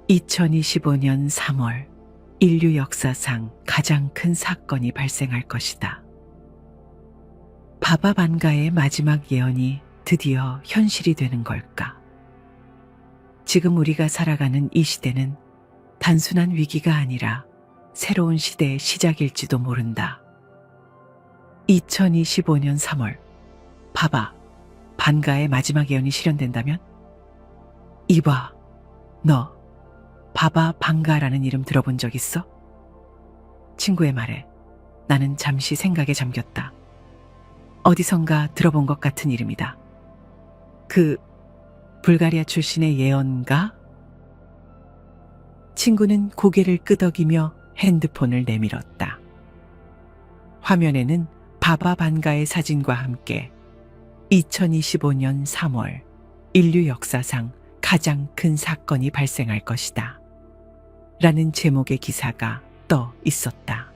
2025년 3월 인류 역사상 가장 큰 사건이 발생할 것이다. 바바 반가의 마지막 예언이 드디어 현실이 되는 걸까? 지금 우리가 살아가는 이 시대는 단순한 위기가 아니라 새로운 시대의 시작일지도 모른다. 2025년 3월 바바 반가의 마지막 예언이 실현된다면? 이봐, 너 바바 반가라는 이름 들어본 적 있어? 친구의 말에 나는 잠시 생각에 잠겼다. 어디선가 들어본 것 같은 이름이다. 그 불가리아 출신의 예언가? 친구는 고개를 끄덕이며 핸드폰을 내밀었다. 화면에는 바바 반가의 사진과 함께 2025년 3월 인류 역사상 가장 큰 사건이 발생할 것이다. 라는 제목의 기사가 떠 있었다.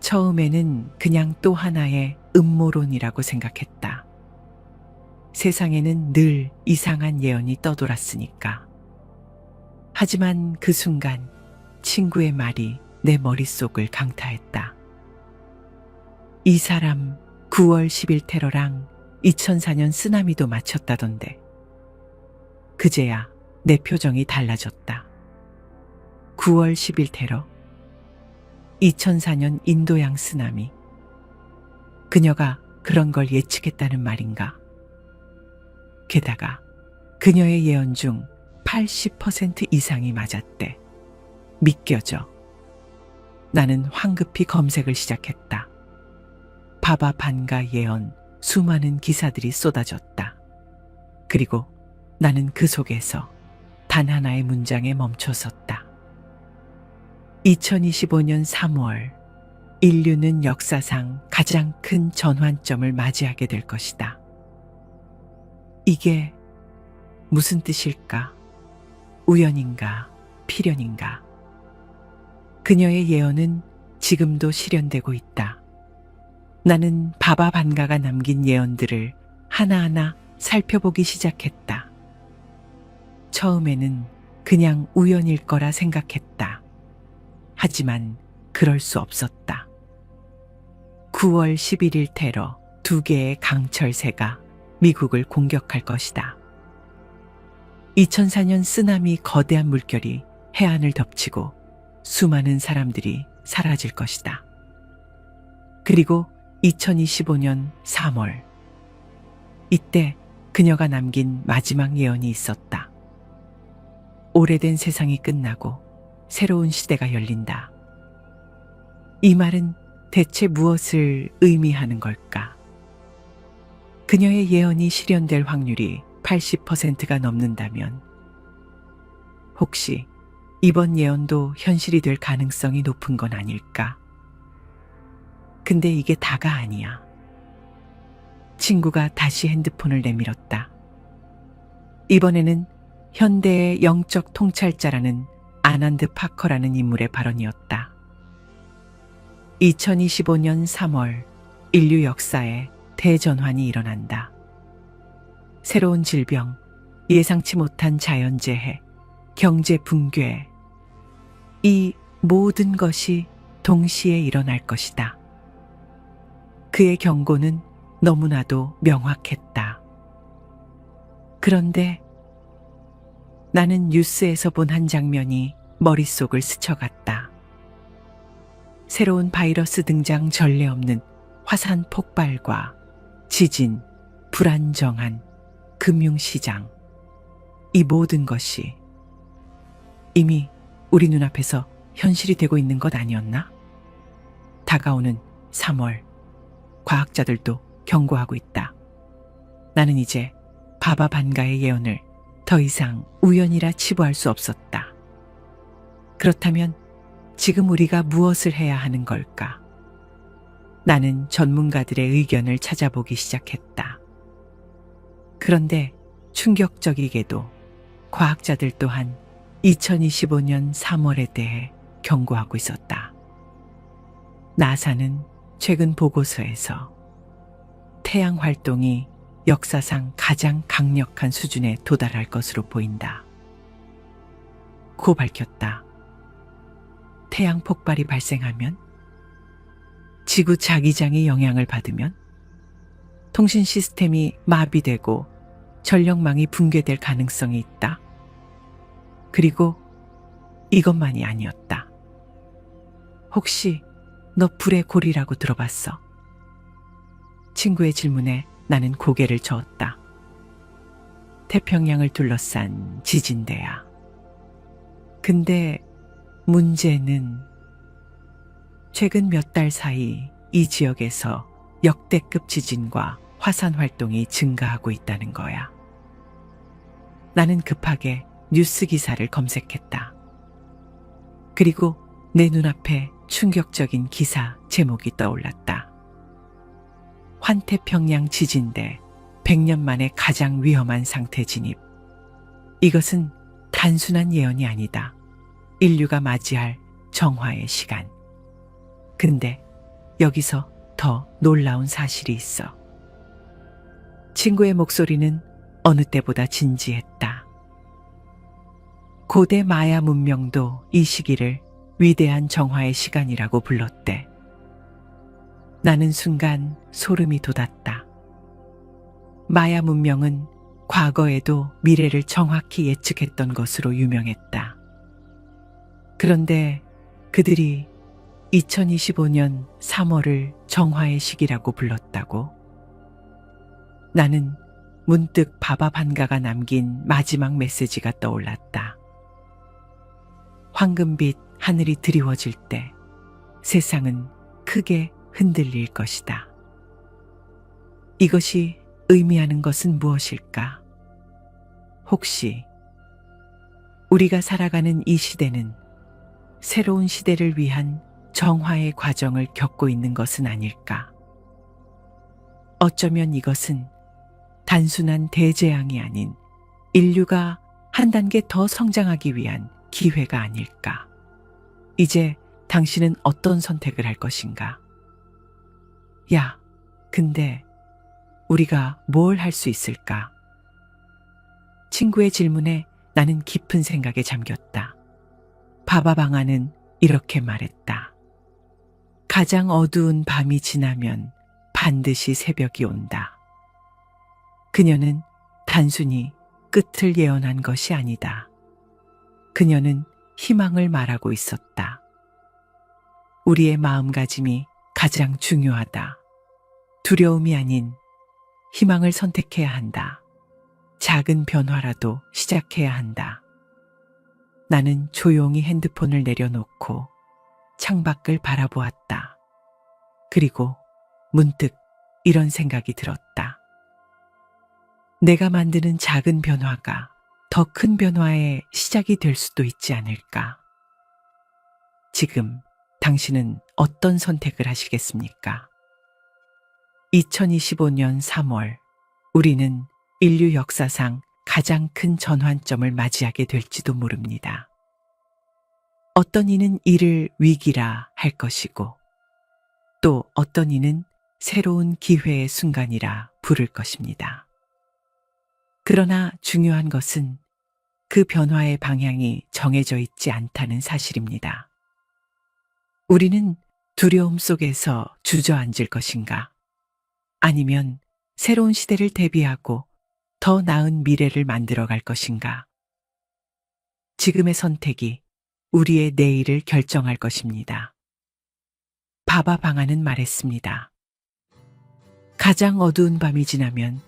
처음에는 그냥 또 하나의 음모론이라고 생각했다. 세상에는 늘 이상한 예언이 떠돌았으니까. 하지만 그 순간 친구의 말이 내 머릿속을 강타했다. 이 사람 9월 10일 테러랑 2004년 쓰나미도 맞췄다던데. 그제야 내 표정이 달라졌다. 9월 10일 테러, 2004년 인도양 쓰나미. 그녀가 그런 걸 예측했다는 말인가? 게다가 그녀의 예언 중 80% 이상이 맞았대. 믿겨져. 나는 황급히 검색을 시작했다. 바바 반가 예언 수많은 기사들이 쏟아졌다. 그리고 나는 그 속에서 단 하나의 문장에 멈춰섰다. 2025년 3월 인류는 역사상 가장 큰 전환점을 맞이하게 될 것이다. 이게 무슨 뜻일까? 우연인가? 필연인가? 그녀의 예언은 지금도 실현되고 있다. 나는 바바 반가가 남긴 예언들을 하나하나 살펴보기 시작했다. 처음에는 그냥 우연일 거라 생각했다. 하지만 그럴 수 없었다. 9월 11일 테러 2개의 강철새가 미국을 공격할 것이다. 2004년 쓰나미 거대한 물결이 해안을 덮치고 수많은 사람들이 사라질 것이다. 그리고 2025년 3월 이때 그녀가 남긴 마지막 예언이 있었다. 오래된 세상이 끝나고 새로운 시대가 열린다. 이 말은 대체 무엇을 의미하는 걸까? 그녀의 예언이 실현될 확률이 80%가 넘는다면 혹시 이번 예언도 현실이 될 가능성이 높은 건 아닐까? 근데 이게 다가 아니야. 친구가 다시 핸드폰을 내밀었다. 이번에는 현대의 영적 통찰자라는 아난드 파커라는 인물의 발언이었다. 2025년 3월 인류 역사에 대전환이 일어난다. 새로운 질병, 예상치 못한 자연재해, 경제 붕괴, 이 모든 것이 동시에 일어날 것이다. 그의 경고는 너무나도 명확했다. 그런데 나는 뉴스에서 본 한 장면이 머릿속을 스쳐갔다. 새로운 바이러스 등장 전례 없는 화산 폭발과 지진, 불안정한 금융시장, 이 모든 것이 이미 우리 눈앞에서 현실이 되고 있는 것 아니었나? 다가오는 3월, 과학자들도 경고하고 있다. 나는 이제 바바 반가의 예언을 더 이상 우연이라 치부할 수 없었다. 그렇다면 지금 우리가 무엇을 해야 하는 걸까? 나는 전문가들의 의견을 찾아보기 시작했다. 그런데 충격적이게도 과학자들 또한 2025년 3월에 대해 경고하고 있었다. 나사는 최근 보고서에서 태양 활동이 역사상 가장 강력한 수준에 도달할 것으로 보인다. 고 밝혔다. 태양 폭발이 발생하면, 지구 자기장이 영향을 받으면, 통신 시스템이 마비되고 전력망이 붕괴될 가능성이 있다. 그리고 이것만이 아니었다. 혹시 너 불의 골이라고 들어봤어? 친구의 질문에 나는 고개를 저었다. 태평양을 둘러싼 지진대야. 근데 문제는 최근 몇 달 사이 이 지역에서 역대급 지진과 화산 활동이 증가하고 있다는 거야. 나는 급하게 뉴스 기사를 검색했다. 그리고 내 눈앞에 충격적인 기사 제목이 떠올랐다. 환태평양 지진대 100년 만에 가장 위험한 상태 진입. 이것은 단순한 예언이 아니다. 인류가 맞이할 정화의 시간. 근데 여기서 더 놀라운 사실이 있어. 친구의 목소리는 어느 때보다 진지했다. 고대 마야 문명도 이 시기를 위대한 정화의 시간이라고 불렀대. 나는 순간 소름이 돋았다. 마야 문명은 과거에도 미래를 정확히 예측했던 것으로 유명했다. 그런데 그들이 2025년 3월을 정화의 시기라고 불렀다고? 나는 문득 바바 반가가 남긴 마지막 메시지가 떠올랐다. 황금빛 하늘이 드리워질 때 세상은 크게 흔들릴 것이다. 이것이 의미하는 것은 무엇일까? 혹시 우리가 살아가는 이 시대는 새로운 시대를 위한 정화의 과정을 겪고 있는 것은 아닐까? 어쩌면 이것은 단순한 대재앙이 아닌 인류가 한 단계 더 성장하기 위한 기회가 아닐까? 이제 당신은 어떤 선택을 할 것인가? 야, 근데 우리가 뭘 할 수 있을까? 친구의 질문에 나는 깊은 생각에 잠겼다. 바바 방아는 이렇게 말했다. 가장 어두운 밤이 지나면 반드시 새벽이 온다. 그녀는 단순히 끝을 예언한 것이 아니다. 그녀는 희망을 말하고 있었다. 우리의 마음가짐이 가장 중요하다. 두려움이 아닌 희망을 선택해야 한다. 작은 변화라도 시작해야 한다. 나는 조용히 핸드폰을 내려놓고 창밖을 바라보았다. 그리고 문득 이런 생각이 들었다. 내가 만드는 작은 변화가 더 큰 변화의 시작이 될 수도 있지 않을까? 지금 당신은 어떤 선택을 하시겠습니까? 2025년 3월, 우리는 인류 역사상 가장 큰 전환점을 맞이하게 될지도 모릅니다. 어떤 이는 이를 위기라 할 것이고, 또 어떤 이는 새로운 기회의 순간이라 부를 것입니다. 그러나 중요한 것은 그 변화의 방향이 정해져 있지 않다는 사실입니다. 우리는 두려움 속에서 주저앉을 것인가? 아니면 새로운 시대를 대비하고 더 나은 미래를 만들어갈 것인가? 지금의 선택이 우리의 내일을 결정할 것입니다. 바바 방아는 말했습니다. 가장 어두운 밤이 지나면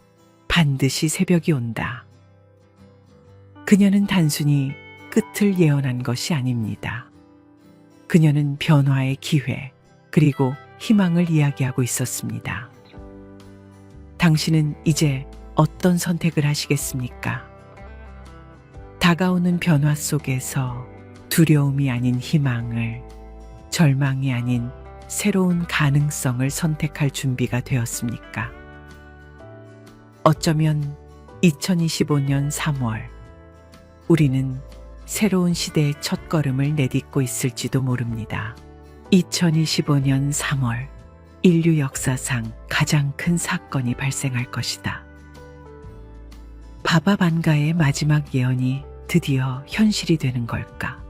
반드시 새벽이 온다. 그녀는 단순히 끝을 예언한 것이 아닙니다. 그녀는 변화의 기회, 그리고 희망을 이야기하고 있었습니다. 당신은 이제 어떤 선택을 하시겠습니까? 다가오는 변화 속에서 두려움이 아닌 희망을, 절망이 아닌 새로운 가능성을 선택할 준비가 되었습니까? 어쩌면 2025년 3월, 우리는 새로운 시대의 첫걸음을 내딛고 있을지도 모릅니다. 2025년 3월, 인류 역사상 가장 큰 사건이 발생할 것이다. 바바 반가의 마지막 예언이 드디어 현실이 되는 걸까?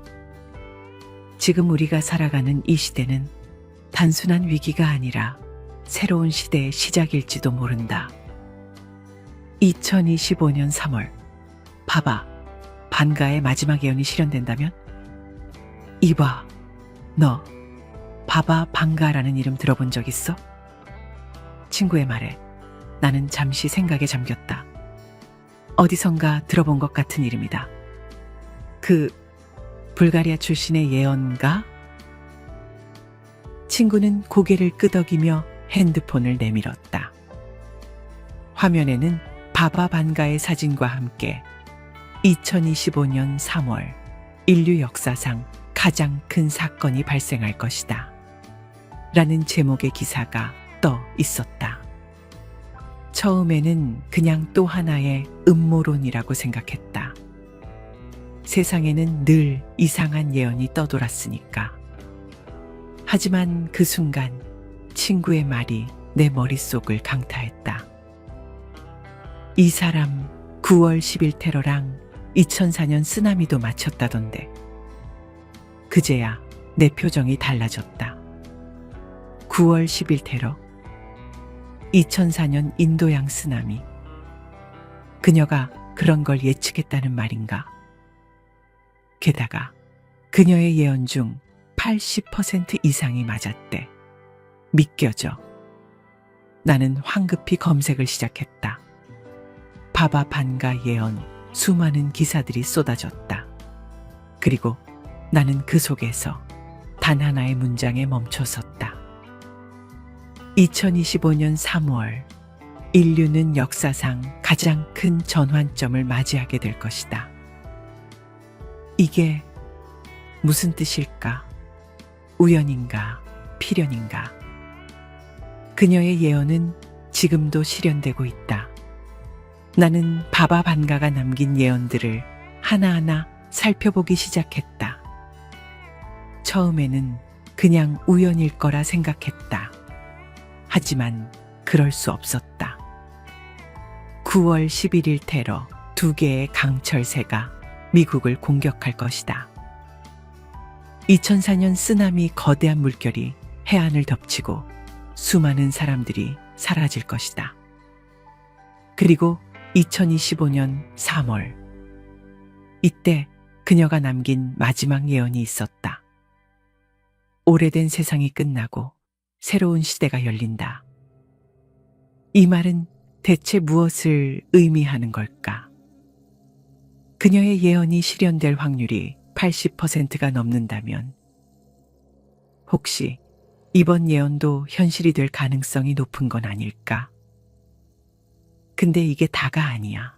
지금 우리가 살아가는 이 시대는 단순한 위기가 아니라 새로운 시대의 시작일지도 모른다. 2025년 3월, 봐봐, 반가의 마지막 예언이 실현된다면? 이봐, 너 바바 반가라는 이름 들어본 적 있어? 친구의 말에 나는 잠시 생각에 잠겼다. 어디선가 들어본 것 같은 이름이다. 그 불가리아 출신의 예언가? 친구는 고개를 끄덕이며 핸드폰을 내밀었다. 화면에는 바바 반가의 사진과 함께 2025년 3월 인류 역사상 가장 큰 사건이 발생할 것이다. 라는 제목의 기사가 떠 있었다. 처음에는 그냥 또 하나의 음모론이라고 생각했다. 세상에는 늘 이상한 예언이 떠돌았으니까. 하지만 그 순간 친구의 말이 내 머릿속을 강타했다. 이 사람 9월 10일 테러랑 2004년 쓰나미도 맞췄다던데. 그제야 내 표정이 달라졌다. 9월 10일 테러, 2004년 인도양 쓰나미. 그녀가 그런 걸 예측했다는 말인가? 게다가 그녀의 예언 중 80% 이상이 맞았대. 믿겨져. 나는 황급히 검색을 시작했다. 바바 반가 예언 수많은 기사들이 쏟아졌다. 그리고 나는 그 속에서 단 하나의 문장에 멈춰섰다. 2025년 3월, 인류는 역사상 가장 큰 전환점을 맞이하게 될 것이다. 이게 무슨 뜻일까? 우연인가? 필연인가? 그녀의 예언은 지금도 실현되고 있다. 나는 바바 반가가 남긴 예언들을 하나하나 살펴보기 시작했다. 처음에는 그냥 우연일 거라 생각했다. 하지만 그럴 수 없었다. 9월 11일 테러 2개의 강철새가 미국을 공격할 것이다. 2004년 쓰나미 거대한 물결이 해안을 덮치고 수많은 사람들이 사라질 것이다. 그리고 2025년 3월, 이때 그녀가 남긴 마지막 예언이 있었다. 오래된 세상이 끝나고 새로운 시대가 열린다. 이 말은 대체 무엇을 의미하는 걸까? 그녀의 예언이 실현될 확률이 80%가 넘는다면 혹시 이번 예언도 현실이 될 가능성이 높은 건 아닐까? 근데 이게 다가 아니야.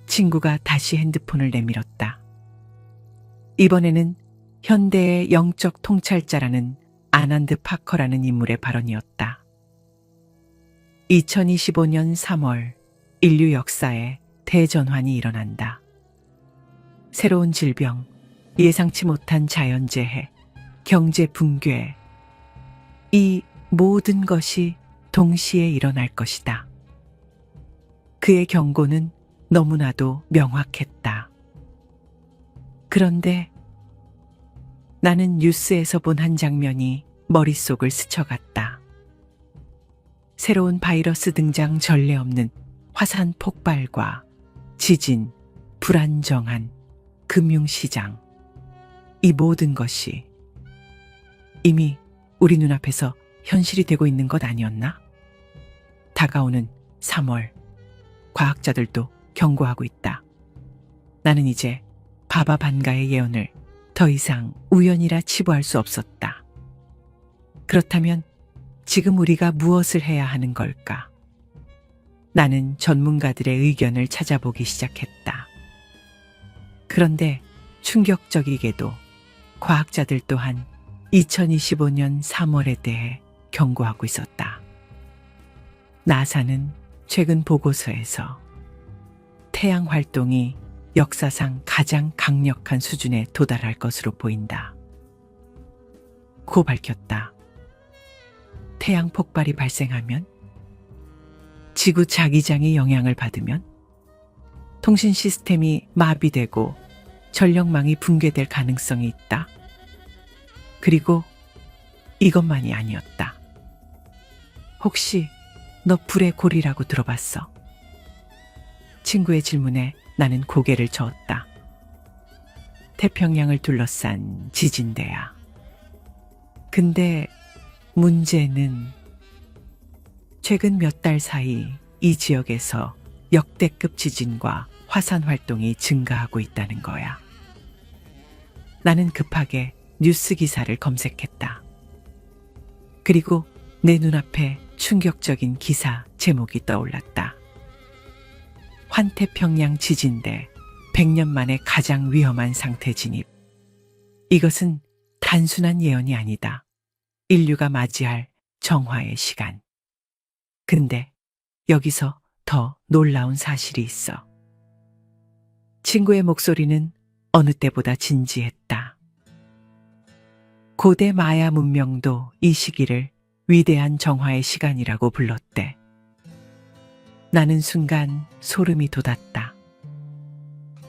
친구가 다시 핸드폰을 내밀었다. 이번에는 현대의 영적 통찰자라는 아난드 파커라는 인물의 발언이었다. 2025년 3월 인류 역사에 대전환이 일어난다. 새로운 질병, 예상치 못한 자연재해, 경제 붕괴, 이 모든 것이 동시에 일어날 것이다. 그의 경고는 너무나도 명확했다. 그런데 나는 뉴스에서 본 한 장면이 머릿속을 스쳐갔다. 새로운 바이러스 등장 전례 없는 화산 폭발과 지진, 불안정한 금융시장, 이 모든 것이 이미 우리 눈앞에서 현실이 되고 있는 것 아니었나? 다가오는 3월, 과학자들도 경고하고 있다. 나는 이제 바바 반가의 예언을 더 이상 우연이라 치부할 수 없었다. 그렇다면 지금 우리가 무엇을 해야 하는 걸까? 나는 전문가들의 의견을 찾아보기 시작했다. 그런데 충격적이게도 과학자들 또한 2025년 3월에 대해 경고하고 있었다. 나사는 최근 보고서에서 태양 활동이 역사상 가장 강력한 수준에 도달할 것으로 보인다. 고 밝혔다. 태양 폭발이 발생하면, 지구 자기장이 영향을 받으면, 통신 시스템이 마비되고 전력망이 붕괴될 가능성이 있다. 그리고 이것만이 아니었다. 혹시 너 불의 골이라고 들어봤어? 친구의 질문에 나는 고개를 저었다. 태평양을 둘러싼 지진대야. 근데 문제는 최근 몇 달 사이 이 지역에서 역대급 지진과 화산 활동이 증가하고 있다는 거야. 나는 급하게 뉴스 기사를 검색했다. 그리고 내 눈앞에 충격적인 기사 제목이 떠올랐다. 환태평양 지진대 100년 만에 가장 위험한 상태 진입. 이것은 단순한 예언이 아니다. 인류가 맞이할 정화의 시간. 근데 여기서 더 놀라운 사실이 있어. 친구의 목소리는 어느 때보다 진지했다. 고대 마야 문명도 이 시기를 위대한 정화의 시간이라고 불렀대. 나는 순간 소름이 돋았다.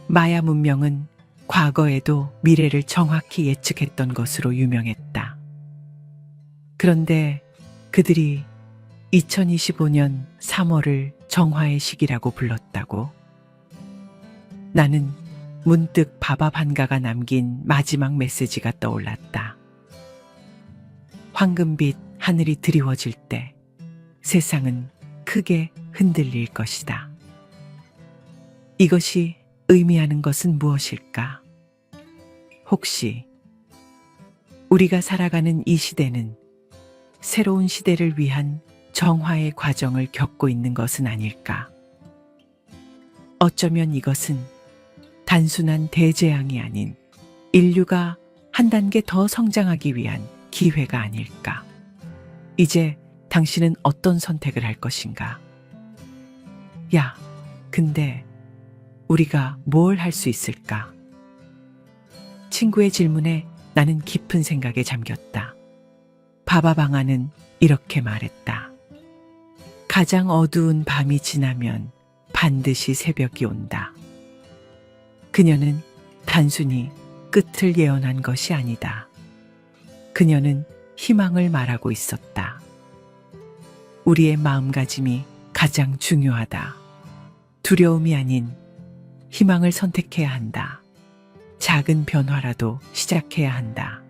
마야 문명은 과거에도 미래를 정확히 예측했던 것으로 유명했다. 그런데 그들이 2025년 3월을 정화의 시기라고 불렀다고? 나는 문득 바바 반가가 남긴 마지막 메시지가 떠올랐다. 황금빛 하늘이 드리워질 때 세상은 크게 흔들릴 것이다. 이것이 의미하는 것은 무엇일까? 혹시 우리가 살아가는 이 시대는 새로운 시대를 위한 정화의 과정을 겪고 있는 것은 아닐까? 어쩌면 이것은 단순한 대재앙이 아닌 인류가 한 단계 더 성장하기 위한 기회가 아닐까? 이제 당신은 어떤 선택을 할 것인가? 야, 근데 우리가 뭘 할 수 있을까? 친구의 질문에 나는 깊은 생각에 잠겼다. 바바방아는 이렇게 말했다. 가장 어두운 밤이 지나면 반드시 새벽이 온다. 그녀는 단순히 끝을 예언한 것이 아니다. 그녀는 희망을 말하고 있었다. 우리의 마음가짐이 가장 중요하다. 두려움이 아닌 희망을 선택해야 한다. 작은 변화라도 시작해야 한다.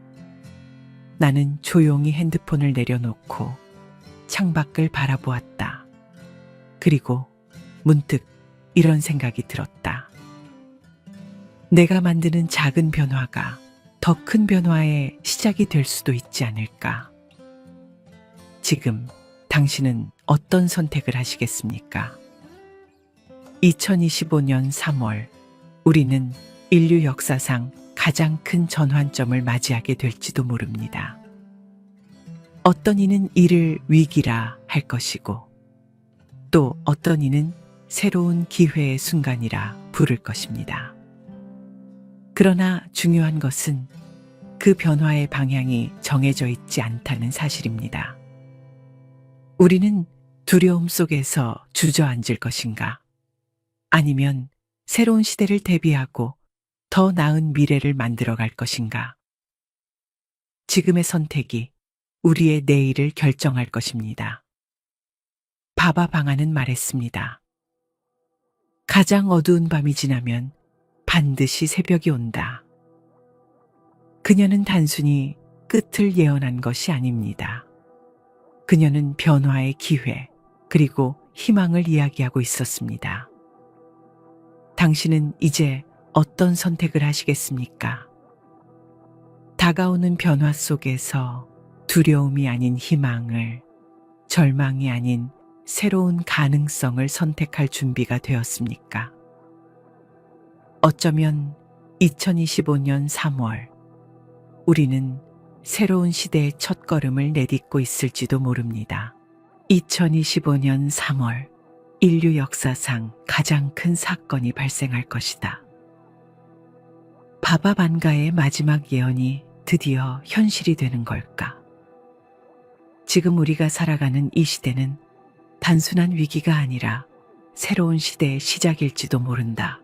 나는 조용히 핸드폰을 내려놓고 창밖을 바라보았다. 그리고 문득 이런 생각이 들었다. 내가 만드는 작은 변화가 더 큰 변화의 시작이 될 수도 있지 않을까? 지금 당신은 어떤 선택을 하시겠습니까? 2025년 3월, 우리는 인류 역사상 가장 큰 전환점을 맞이하게 될지도 모릅니다. 어떤 이는 이를 위기라 할 것이고, 또 어떤 이는 새로운 기회의 순간이라 부를 것입니다. 그러나 중요한 것은 그 변화의 방향이 정해져 있지 않다는 사실입니다. 우리는 두려움 속에서 주저앉을 것인가? 아니면 새로운 시대를 대비하고 더 나은 미래를 만들어갈 것인가? 지금의 선택이 우리의 내일을 결정할 것입니다. 바바 방아는 말했습니다. 가장 어두운 밤이 지나면 반드시 새벽이 온다. 그녀는 단순히 끝을 예언한 것이 아닙니다. 그녀는 변화의 기회, 그리고 희망을 이야기하고 있었습니다. 당신은 이제 어떤 선택을 하시겠습니까? 다가오는 변화 속에서 두려움이 아닌 희망을, 절망이 아닌 새로운 가능성을 선택할 준비가 되었습니까? 어쩌면 2025년 3월, 우리는 새로운 시대의 첫걸음을 내딛고 있을지도 모릅니다. 2025년 3월, 인류 역사상 가장 큰 사건이 발생할 것이다. 바바 반가의 마지막 예언이 드디어 현실이 되는 걸까? 지금 우리가 살아가는 이 시대는 단순한 위기가 아니라 새로운 시대의 시작일지도 모른다.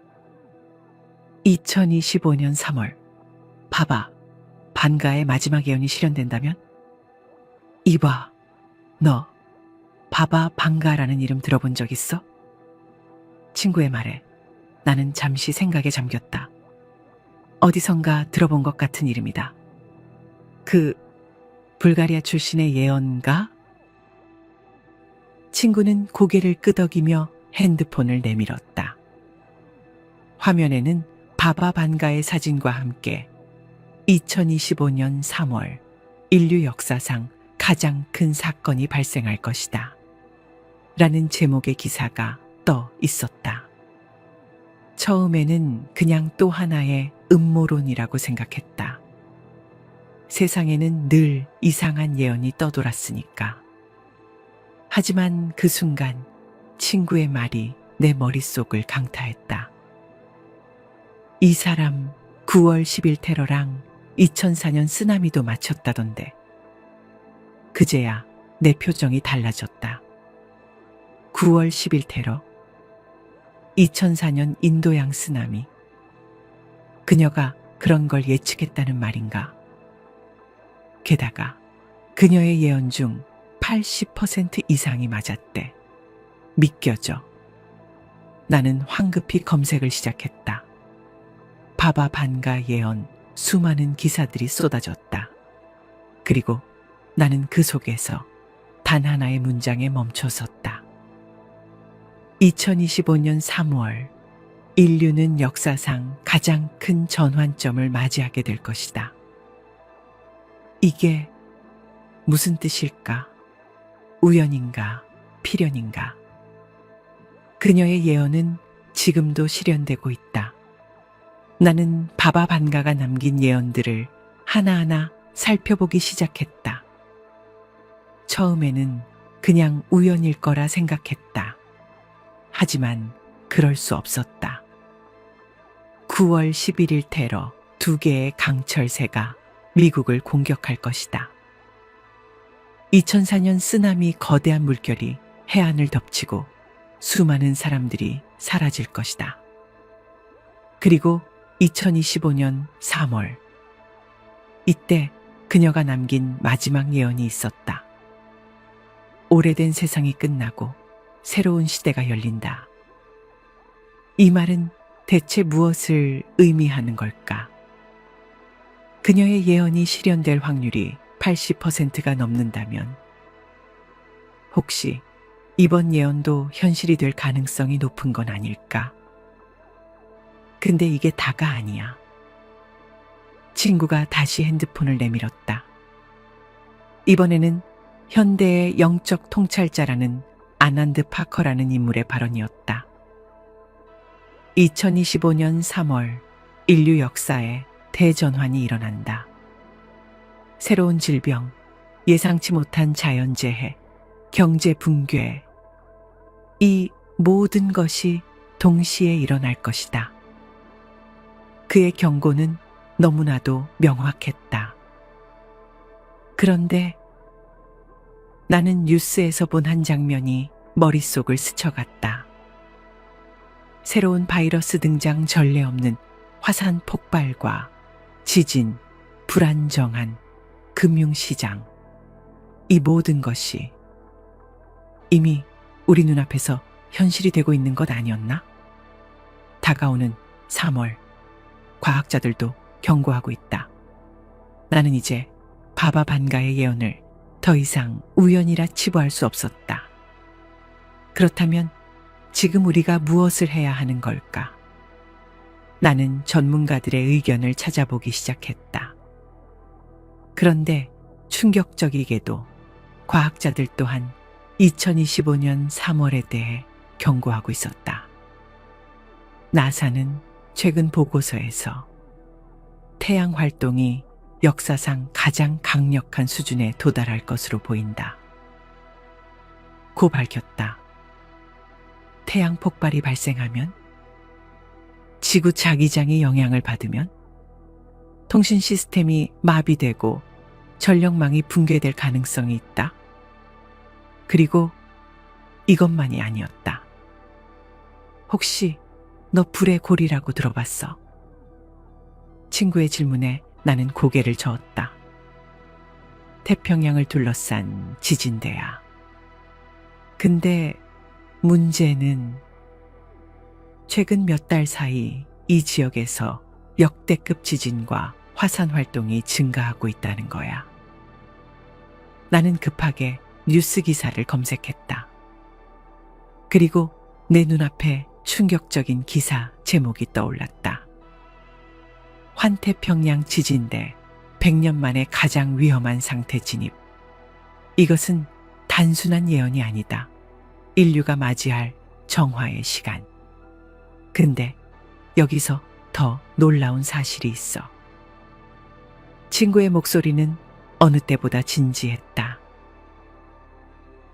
2025년 3월, 봐봐. 반가의 마지막 예언이 실현된다면? 이봐, 너 바바 반가라는 이름 들어본 적 있어? 친구의 말에 나는 잠시 생각에 잠겼다. 어디선가 들어본 것 같은 이름이다. 그 불가리아 출신의 예언가? 친구는 고개를 끄덕이며 핸드폰을 내밀었다. 화면에는 바바 반가의 사진과 함께 2025년 3월 인류 역사상 가장 큰 사건이 발생할 것이다. 라는 제목의 기사가 떠 있었다. 처음에는 그냥 또 하나의 음모론이라고 생각했다. 세상에는 늘 이상한 예언이 떠돌았으니까. 하지만 그 순간 친구의 말이 내 머릿속을 강타했다. 이 사람 9월 10일 테러랑 2004년 쓰나미도 맞췄다던데. 그제야 내 표정이 달라졌다. 9월 10일 테러, 2004년 인도양 쓰나미. 그녀가 그런 걸 예측했다는 말인가? 게다가 그녀의 예언 중 80% 이상이 맞았대. 믿겨져. 나는 황급히 검색을 시작했다. 바바 반가 예언 수많은 기사들이 쏟아졌다. 그리고 나는 그 속에서 단 하나의 문장에 멈춰섰다. 2025년 3월, 인류는 역사상 가장 큰 전환점을 맞이하게 될 것이다. 이게 무슨 뜻일까? 우연인가? 필연인가? 그녀의 예언은 지금도 실현되고 있다. 나는 바바 반가가 남긴 예언들을 하나하나 살펴보기 시작했다. 처음에는 그냥 우연일 거라 생각했다. 하지만 그럴 수 없었다. 9월 11일 테러 2개의 강철새가 미국을 공격할 것이다. 2004년 쓰나미 거대한 물결이 해안을 덮치고 수많은 사람들이 사라질 것이다. 그리고 2025년 3월, 이때 그녀가 남긴 마지막 예언이 있었다. 오래된 세상이 끝나고 새로운 시대가 열린다. 이 말은 대체 무엇을 의미하는 걸까? 그녀의 예언이 실현될 확률이 80%가 넘는다면 혹시 이번 예언도 현실이 될 가능성이 높은 건 아닐까? 근데 이게 다가 아니야. 친구가 다시 핸드폰을 내밀었다. 이번에는 현대의 영적 통찰자라는 아난드 파커라는 인물의 발언이었다. 2025년 3월 인류 역사에 대전환이 일어난다. 새로운 질병, 예상치 못한 자연재해, 경제 붕괴, 이 모든 것이 동시에 일어날 것이다. 그의 경고는 너무나도 명확했다. 그런데 나는 뉴스에서 본 한 장면이 머릿속을 스쳐갔다. 새로운 바이러스 등장 전례 없는 화산 폭발과 지진, 불안정한 금융시장, 이 모든 것이 이미 우리 눈앞에서 현실이 되고 있는 것 아니었나? 다가오는 3월, 과학자들도 경고하고 있다. 나는 이제 바바 반가의 예언을 더 이상 우연이라 치부할 수 없었다. 그렇다면 지금 우리가 무엇을 해야 하는 걸까? 나는 전문가들의 의견을 찾아보기 시작했다. 그런데 충격적이게도 과학자들 또한 2025년 3월에 대해 경고하고 있었다. 나사는 최근 보고서에서 태양 활동이 역사상 가장 강력한 수준에 도달할 것으로 보인다. 고 밝혔다. 태양 폭발이 발생하면, 지구 자기장이 영향을 받으면, 통신 시스템이 마비되고 전력망이 붕괴될 가능성이 있다. 그리고 이것만이 아니었다. 혹시 너 불의 골이라고 들어봤어? 친구의 질문에 나는 고개를 저었다. 태평양을 둘러싼 지진대야. 근데 문제는 최근 몇 달 사이 이 지역에서 역대급 지진과 화산 활동이 증가하고 있다는 거야. 나는 급하게 뉴스 기사를 검색했다. 그리고 내 눈앞에 충격적인 기사 제목이 떠올랐다. 환태평양 지진대 100년 만에 가장 위험한 상태 진입. 이것은 단순한 예언이 아니다. 인류가 맞이할 정화의 시간. 근데 여기서 더 놀라운 사실이 있어. 친구의 목소리는 어느 때보다 진지했다.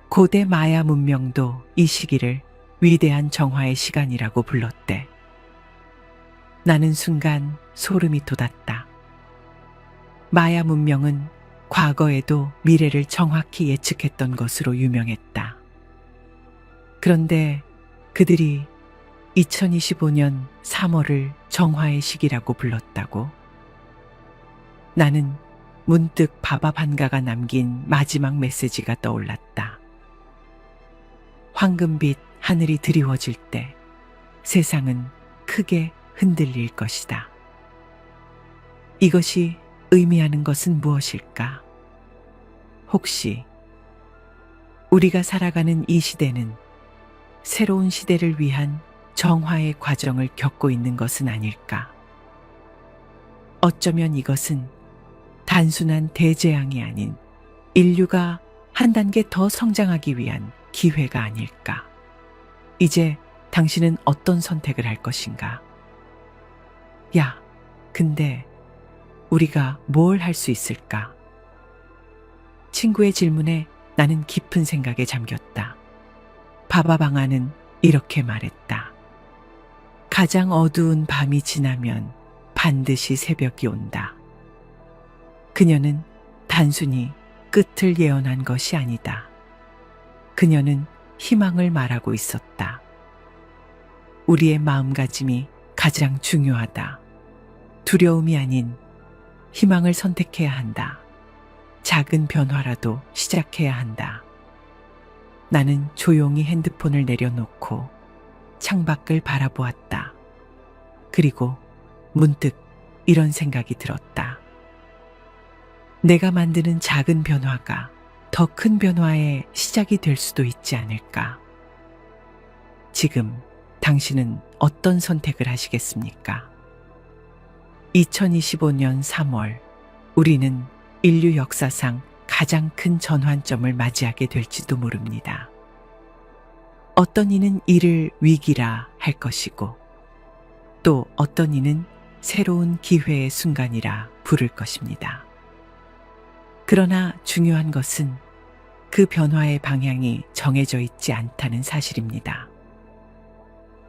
고대 마야 문명도 이 시기를 위대한 정화의 시간이라고 불렀대. 나는 순간 소름이 돋았다. 마야 문명은 과거에도 미래를 정확히 예측했던 것으로 유명했다. 그런데 그들이 2025년 3월을 정화의 시기라고 불렀다고? 나는 문득 바바 반가가 남긴 마지막 메시지가 떠올랐다. 황금빛 하늘이 드리워질 때 세상은 크게 흔들릴 것이다. 이것이 의미하는 것은 무엇일까? 혹시 우리가 살아가는 이 시대는 새로운 시대를 위한 정화의 과정을 겪고 있는 것은 아닐까? 어쩌면 이것은 단순한 대재앙이 아닌 인류가 한 단계 더 성장하기 위한 기회가 아닐까? 이제 당신은 어떤 선택을 할 것인가? 야, 근데 우리가 뭘 할 수 있을까? 친구의 질문에 나는 깊은 생각에 잠겼다. 바바방아는 이렇게 말했다. 가장 어두운 밤이 지나면 반드시 새벽이 온다. 그녀는 단순히 끝을 예언한 것이 아니다. 그녀는 희망을 말하고 있었다. 우리의 마음가짐이 가장 중요하다. 두려움이 아닌 희망을 선택해야 한다. 작은 변화라도 시작해야 한다. 나는 조용히 핸드폰을 내려놓고 창밖을 바라보았다. 그리고 문득 이런 생각이 들었다. 내가 만드는 작은 변화가 더 큰 변화의 시작이 될 수도 있지 않을까? 지금 당신은 어떤 선택을 하시겠습니까? 2025년 3월, 우리는 인류 역사상 가장 큰 전환점을 맞이하게 될지도 모릅니다. 어떤 이는 이를 위기라 할 것이고, 또 어떤 이는 새로운 기회의 순간이라 부를 것입니다. 그러나 중요한 것은 그 변화의 방향이 정해져 있지 않다는 사실입니다.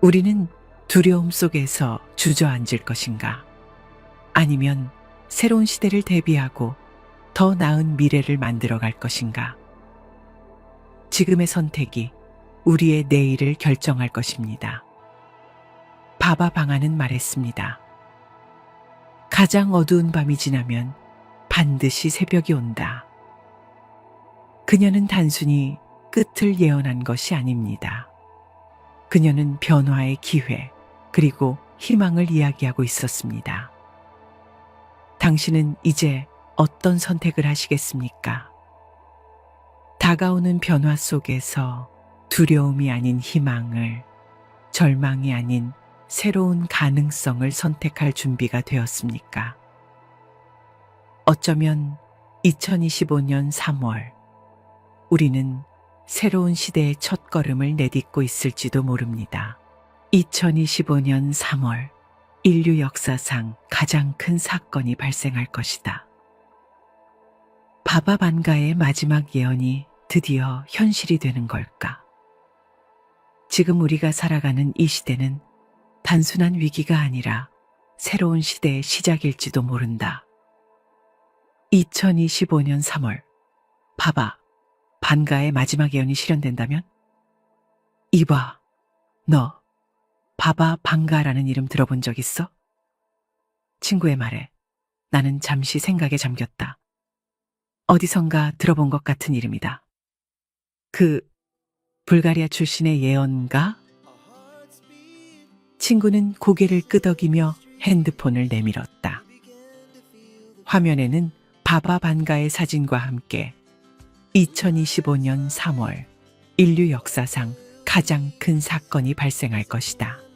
우리는 두려움 속에서 주저앉을 것인가? 아니면 새로운 시대를 대비하고 더 나은 미래를 만들어 갈 것인가? 지금의 선택이 우리의 내일을 결정할 것입니다. 바바 방아는 말했습니다. 가장 어두운 밤이 지나면 반드시 새벽이 온다. 그녀는 단순히 끝을 예언한 것이 아닙니다. 그녀는 변화의 기회, 그리고 희망을 이야기하고 있었습니다. 당신은 이제 어떤 선택을 하시겠습니까? 다가오는 변화 속에서 두려움이 아닌 희망을, 절망이 아닌 새로운 가능성을 선택할 준비가 되었습니까? 어쩌면 2025년 3월, 우리는 새로운 시대의 첫걸음을 내딛고 있을지도 모릅니다. 2025년 3월, 인류 역사상 가장 큰 사건이 발생할 것이다. 바바 반가의 마지막 예언이 드디어 현실이 되는 걸까? 지금 우리가 살아가는 이 시대는 단순한 위기가 아니라 새로운 시대의 시작일지도 모른다. 2025년 3월, 바바 반가의 마지막 예언이 실현된다면? 이봐, 너 바바 방가라는 이름 들어본 적 있어? 친구의 말에 나는 잠시 생각에 잠겼다. 어디선가 들어본 것 같은 이름이다. 그 불가리아 출신의 예언가? 친구는 고개를 끄덕이며 핸드폰을 내밀었다. 화면에는 바바 반가의 사진과 함께 2025년 3월 인류 역사상 가장 큰 사건이 발생할 것이다.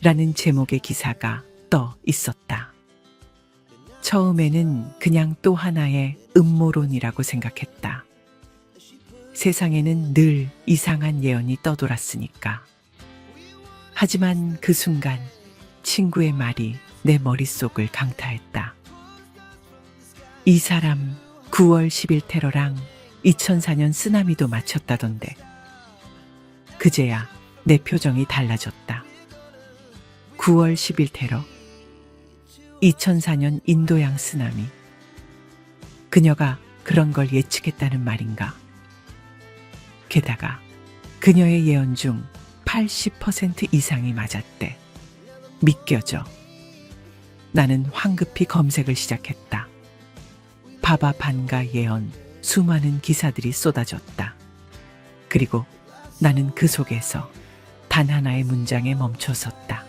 라는 제목의 기사가 떠 있었다. 처음에는 그냥 또 하나의 음모론이라고 생각했다. 세상에는 늘 이상한 예언이 떠돌았으니까. 하지만 그 순간 친구의 말이 내 머릿속을 강타했다. 이 사람 9월 10일 테러랑 2004년 쓰나미도 맞췄다던데. 그제야 내 표정이 달라졌다. 9월 10일 테러, 2004년 인도양 쓰나미. 그녀가 그런 걸 예측했다는 말인가? 게다가 그녀의 예언 중 80% 이상이 맞았대. 믿겨져. 나는 황급히 검색을 시작했다. 바바 반가 예언 수많은 기사들이 쏟아졌다. 그리고 나는 그 속에서 단 하나의 문장에 멈춰섰다.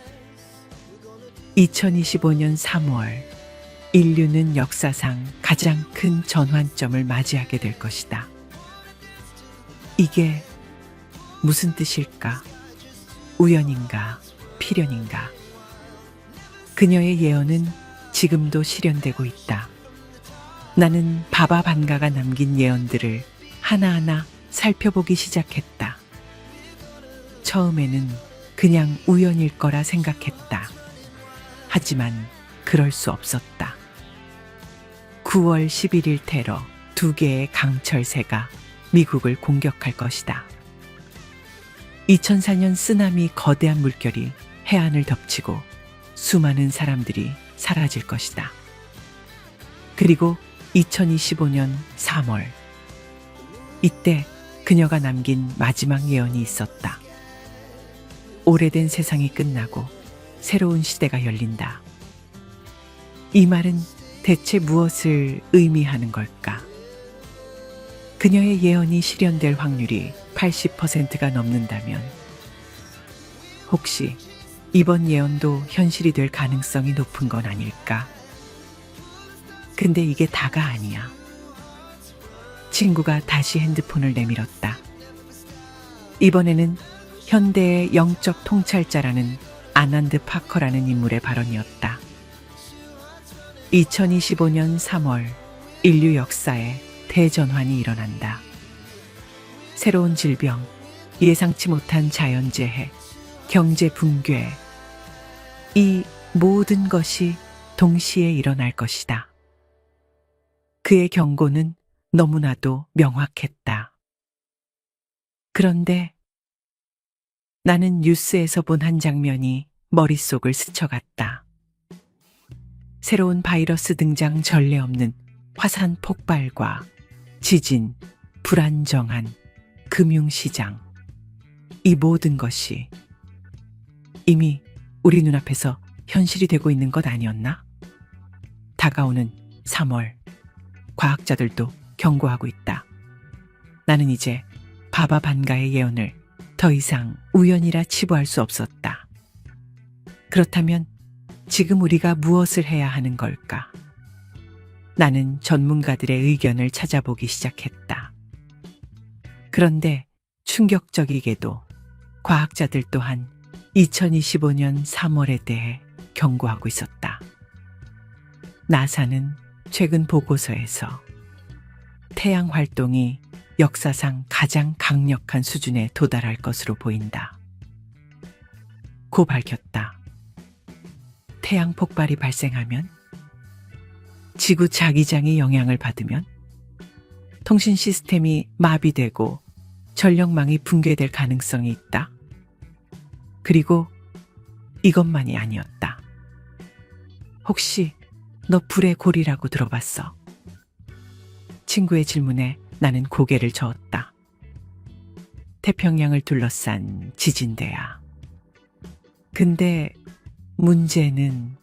2025년 3월 인류는 역사상 가장 큰 전환점을 맞이하게 될 것이다. 이게 무슨 뜻일까? 우연인가? 필연인가? 그녀의 예언은 지금도 실현되고 있다. 나는 바바 반가가 남긴 예언들을 하나하나 살펴보기 시작했다. 처음에는 그냥 우연일 거라 생각했다. 하지만 그럴 수 없었다. 9월 11일 테러 2개의 강철새가 미국을 공격할 것이다. 2004년 쓰나미 거대한 물결이 해안을 덮치고 수많은 사람들이 사라질 것이다. 그리고 2025년 3월 이때 그녀가 남긴 마지막 예언이 있었다. 오래된 세상이 끝나고 새로운 시대가 열린다. 이 말은 대체 무엇을 의미하는 걸까? 그녀의 예언이 실현될 확률이 80%가 넘는다면 혹시 이번 예언도 현실이 될 가능성이 높은 건 아닐까? 근데 이게 다가 아니야. 친구가 다시 핸드폰을 내밀었다. 이번에는 현대의 영적 통찰자라는 아난드 파커라는 인물의 발언이었다. 2025년 3월 인류 역사에 대전환이 일어난다. 새로운 질병, 예상치 못한 자연재해, 경제 붕괴, 이 모든 것이 동시에 일어날 것이다. 그의 경고는 너무나도 명확했다. 그런데 나는 뉴스에서 본 한 장면이 머릿속을 스쳐갔다. 새로운 바이러스 등장 전례 없는 화산 폭발과 지진, 불안정한 금융시장. 이 모든 것이 이미 우리 눈앞에서 현실이 되고 있는 것 아니었나? 다가오는 3월, 과학자들도 경고하고 있다. 나는 이제 바바 반가의 예언을 더 이상 우연이라 치부할 수 없었다. 그렇다면 지금 우리가 무엇을 해야 하는 걸까? 나는 전문가들의 의견을 찾아보기 시작했다. 그런데 충격적이게도 과학자들 또한 2025년 3월에 대해 경고하고 있었다. 나사는 최근 보고서에서 태양 활동이 역사상 가장 강력한 수준에 도달할 것으로 보인다. 고 밝혔다. 태양 폭발이 발생하면, 지구 자기장이 영향을 받으면, 통신 시스템이 마비되고 전력망이 붕괴될 가능성이 있다. 그리고 이것만이 아니었다. 혹시 너 불의 골이라고 들어봤어? 친구의 질문에 나는 고개를 저었다. 태평양을 둘러싼 지진대야. 근데 문제는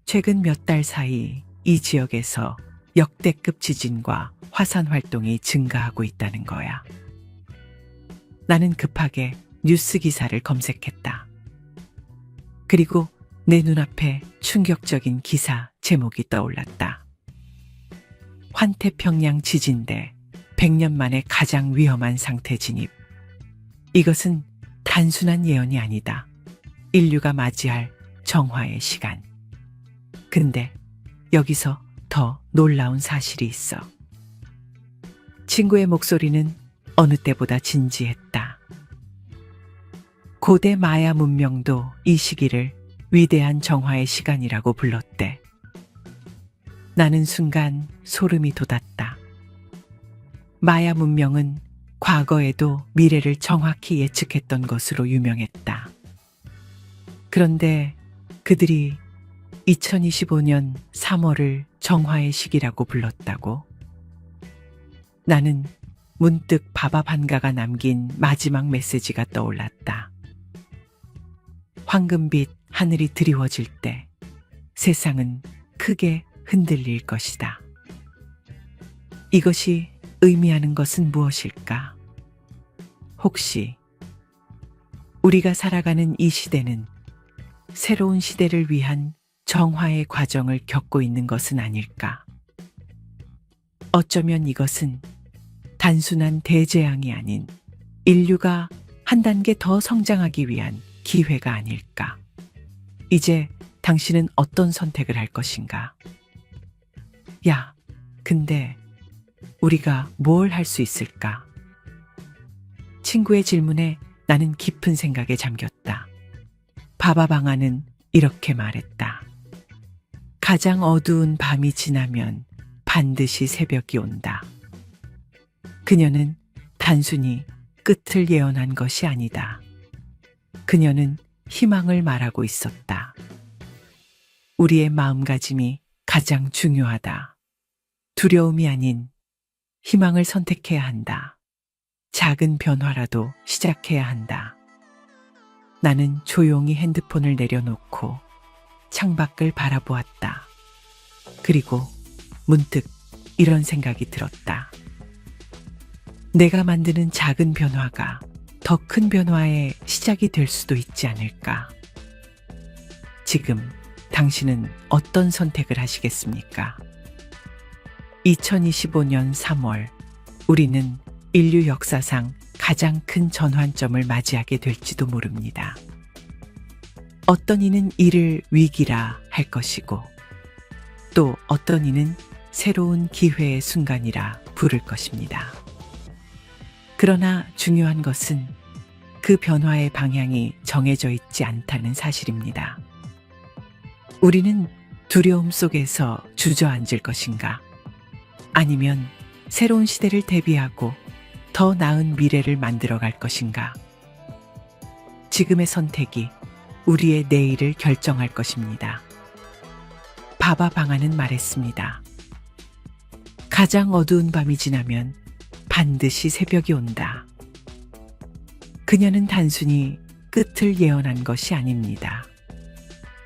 최근 몇 달 사이 이 지역에서 역대급 지진과 화산 활동이 증가하고 있다는 거야. 나는 급하게 뉴스 기사를 검색했다. 그리고 내 눈앞에 충격적인 기사 제목이 떠올랐다. 환태평양 지진대 100년 만에 가장 위험한 상태 진입. 이것은 단순한 예언이 아니다. 인류가 맞이할 정화의 시간. 근데 여기서 더 놀라운 사실이 있어. 친구의 목소리는 어느 때보다 진지했다. 고대 마야 문명도 이 시기를 위대한 정화의 시간이라고 불렀대. 나는 순간 소름이 돋았다. 마야 문명은 과거에도 미래를 정확히 예측했던 것으로 유명했다. 그런데 그들이 2025년 3월을 정화의 시기라고 불렀다고? 나는 문득 바바 반가가 남긴 마지막 메시지가 떠올랐다. 황금빛 하늘이 드리워질 때 세상은 크게 흔들릴 것이다. 이것이 의미하는 것은 무엇일까? 혹시 우리가 살아가는 이 시대는 새로운 시대를 위한 정화의 과정을 겪고 있는 것은 아닐까? 어쩌면 이것은 단순한 대재앙이 아닌 인류가 한 단계 더 성장하기 위한 기회가 아닐까? 이제 당신은 어떤 선택을 할 것인가? 야, 근데 우리가 뭘 할 수 있을까? 친구의 질문에 나는 깊은 생각에 잠겼다. 바바방아는 이렇게 말했다. 가장 어두운 밤이 지나면 반드시 새벽이 온다. 그녀는 단순히 끝을 예언한 것이 아니다. 그녀는 희망을 말하고 있었다. 우리의 마음가짐이 가장 중요하다. 두려움이 아닌 희망을 선택해야 한다. 작은 변화라도 시작해야 한다. 나는 조용히 핸드폰을 내려놓고 창밖을 바라보았다. 그리고 문득 이런 생각이 들었다. 내가 만드는 작은 변화가 더 큰 변화의 시작이 될 수도 있지 않을까? 지금 당신은 어떤 선택을 하시겠습니까? 2025년 3월, 우리는 인류 역사상 가장 큰 전환점을 맞이하게 될지도 모릅니다. 어떤 이는 이를 위기라 할 것이고, 또 어떤 이는 새로운 기회의 순간이라 부를 것입니다. 그러나 중요한 것은 그 변화의 방향이 정해져 있지 않다는 사실입니다. 우리는 두려움 속에서 주저앉을 것인가? 아니면 새로운 시대를 대비하고 더 나은 미래를 만들어갈 것인가? 지금의 선택이 우리의 내일을 결정할 것입니다. 바바방아는 말했습니다. 가장 어두운 밤이 지나면 반드시 새벽이 온다. 그녀는 단순히 끝을 예언한 것이 아닙니다.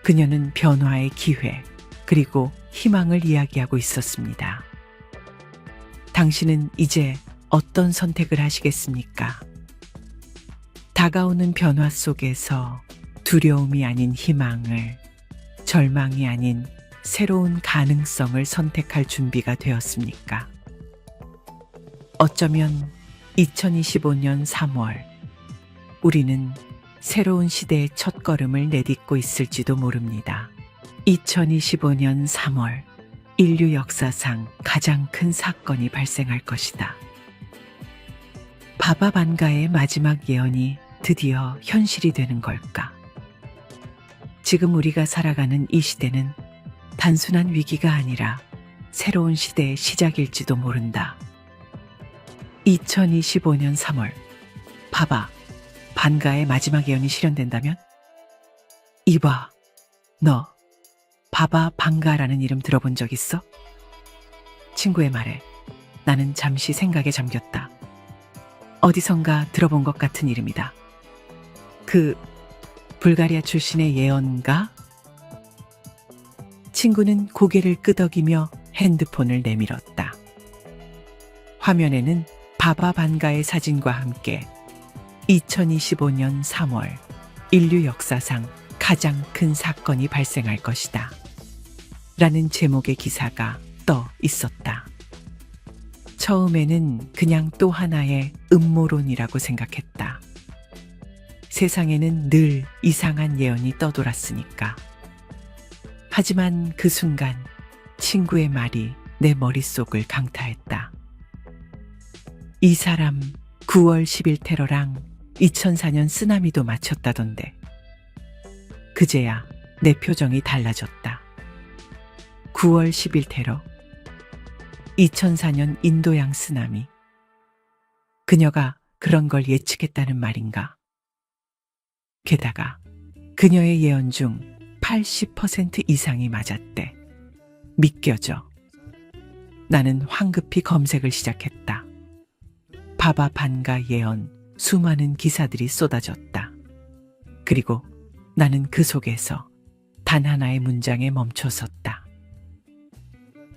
그녀는 변화의 기회, 그리고 희망을 이야기하고 있었습니다. 당신은 이제 어떤 선택을 하시겠습니까? 다가오는 변화 속에서 두려움이 아닌 희망을, 절망이 아닌 새로운 가능성을 선택할 준비가 되었습니까? 어쩌면 2025년 3월, 우리는 새로운 시대의 첫걸음을 내딛고 있을지도 모릅니다. 2025년 3월, 인류 역사상 가장 큰 사건이 발생할 것이다. 바바반가의 마지막 예언이 드디어 현실이 되는 걸까? 지금 우리가 살아가는 이 시대는 단순한 위기가 아니라 새로운 시대의 시작일지도 모른다. 2025년 3월, 바바 반가의 마지막 예언이 실현된다면? 이봐, 너 바바 반가라는 이름 들어본 적 있어? 친구의 말에 나는 잠시 생각에 잠겼다. 어디선가 들어본 것 같은 이름이다. 불가리아 출신의 예언가? 친구는 고개를 끄덕이며 핸드폰을 내밀었다. 화면에는 바바 반가의 사진과 함께 2025년 3월 인류 역사상 가장 큰 사건이 발생할 것이다. 라는 제목의 기사가 떠 있었다. 처음에는 그냥 또 하나의 음모론이라고 생각했다. 세상에는 늘 이상한 예언이 떠돌았으니까. 하지만 그 순간 친구의 말이 내 머릿속을 강타했다. 이 사람 9월 10일 테러랑 2004년 쓰나미도 맞췄다던데. 그제야 내 표정이 달라졌다. 9월 10일 테러, 2004년 인도양 쓰나미. 그녀가 그런 걸 예측했다는 말인가? 게다가 그녀의 예언 중 80% 이상이 맞았대. 믿겨져. 나는 황급히 검색을 시작했다. 바바 반가 예언 수많은 기사들이 쏟아졌다. 그리고 나는 그 속에서 단 하나의 문장에 멈춰섰다.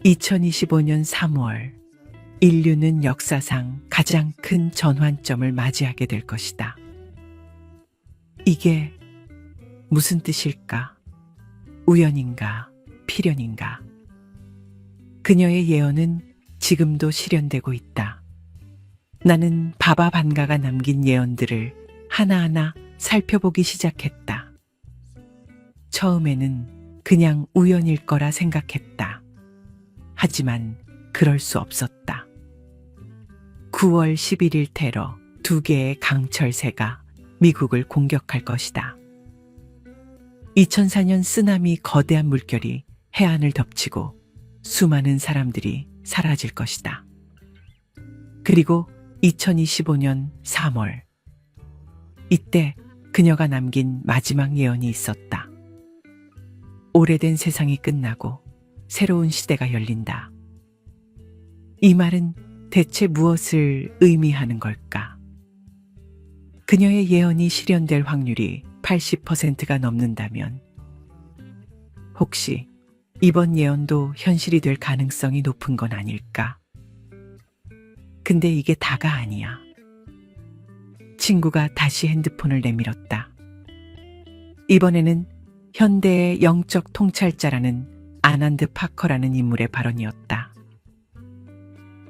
2025년 3월 인류는 역사상 가장 큰 전환점을 맞이하게 될 것이다. 이게 무슨 뜻일까? 우연인가? 필연인가? 그녀의 예언은 지금도 실현되고 있다. 나는 바바 반가가 남긴 예언들을 하나하나 살펴보기 시작했다. 처음에는 그냥 우연일 거라 생각했다. 하지만 그럴 수 없었다. 9월 11일 테러 2개의 강철새가 미국을 공격할 것이다. 2004년 쓰나미 거대한 물결이 해안을 덮치고 수많은 사람들이 사라질 것이다. 그리고 2025년 3월. 이때 그녀가 남긴 마지막 예언이 있었다. 오래된 세상이 끝나고 새로운 시대가 열린다. 이 말은 대체 무엇을 의미하는 걸까? 그녀의 예언이 실현될 확률이 80%가 넘는다면 혹시 이번 예언도 현실이 될 가능성이 높은 건 아닐까? 근데 이게 다가 아니야. 친구가 다시 핸드폰을 내밀었다. 이번에는 현대의 영적 통찰자라는 아난드 파커라는 인물의 발언이었다.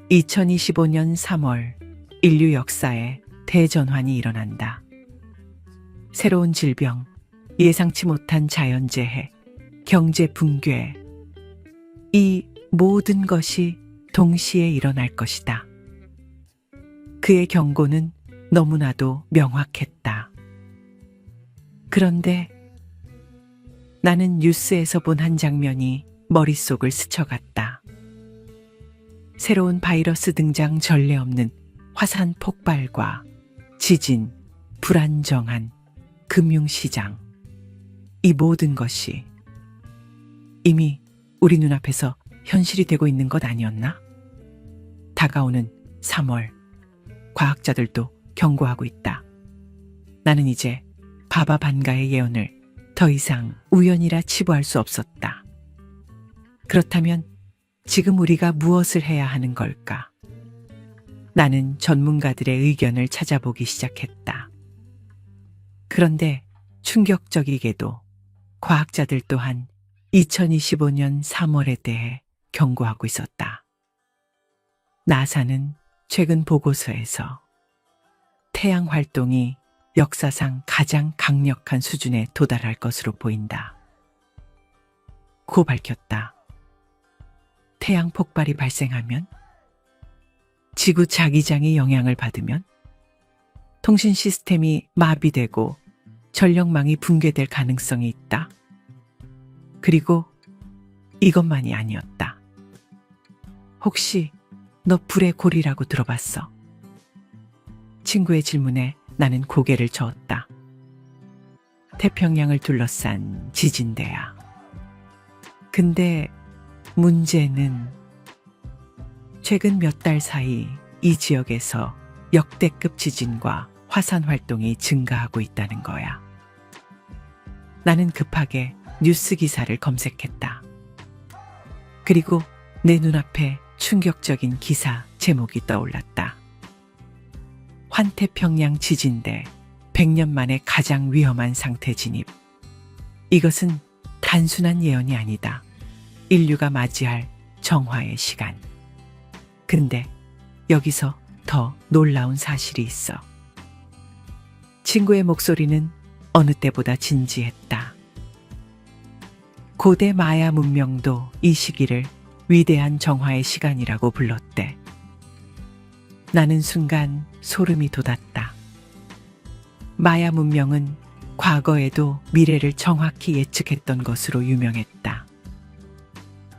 2025년 3월 인류 역사에 대전환이 일어난다. 새로운 질병, 예상치 못한 자연재해, 경제 붕괴, 이 모든 것이 동시에 일어날 것이다. 그의 경고는 너무나도 명확했다. 그런데 나는 뉴스에서 본 한 장면이 머릿속을 스쳐갔다. 새로운 바이러스 등장 전례 없는 화산 폭발과 지진, 불안정한 금융시장, 이 모든 것이 이미 우리 눈앞에서 현실이 되고 있는 것 아니었나? 다가오는 3월, 과학자들도 경고하고 있다. 나는 이제 바바 반가의 예언을 더 이상 우연이라 치부할 수 없었다. 그렇다면 지금 우리가 무엇을 해야 하는 걸까? 나는 전문가들의 의견을 찾아보기 시작했다. 그런데 충격적이게도 과학자들 또한 2025년 3월에 대해 경고하고 있었다. 나사는 최근 보고서에서 태양 활동이 역사상 가장 강력한 수준에 도달할 것으로 보인다. 고 밝혔다. 태양 폭발이 발생하면, 지구 자기장이 영향을 받으면, 통신 시스템이 마비되고 전력망이 붕괴될 가능성이 있다. 그리고 이것만이 아니었다. 혹시 너 불의 골이라고 들어봤어? 친구의 질문에 나는 고개를 저었다. 태평양을 둘러싼 지진대야. 근데 문제는 최근 몇 달 사이 이 지역에서 역대급 지진과 화산 활동이 증가하고 있다는 거야. 나는 급하게 뉴스 기사를 검색했다. 그리고 내 눈앞에 충격적인 기사 제목이 떠올랐다. 환태평양 지진대 100년 만에 가장 위험한 상태 진입. 이것은 단순한 예언이 아니다. 인류가 맞이할 정화의 시간. 근데 여기서 더 놀라운 사실이 있어. 친구의 목소리는 어느 때보다 진지했다. 고대 마야 문명도 이 시기를 위대한 정화의 시간이라고 불렀대. 나는 순간 소름이 돋았다. 마야 문명은 과거에도 미래를 정확히 예측했던 것으로 유명했다.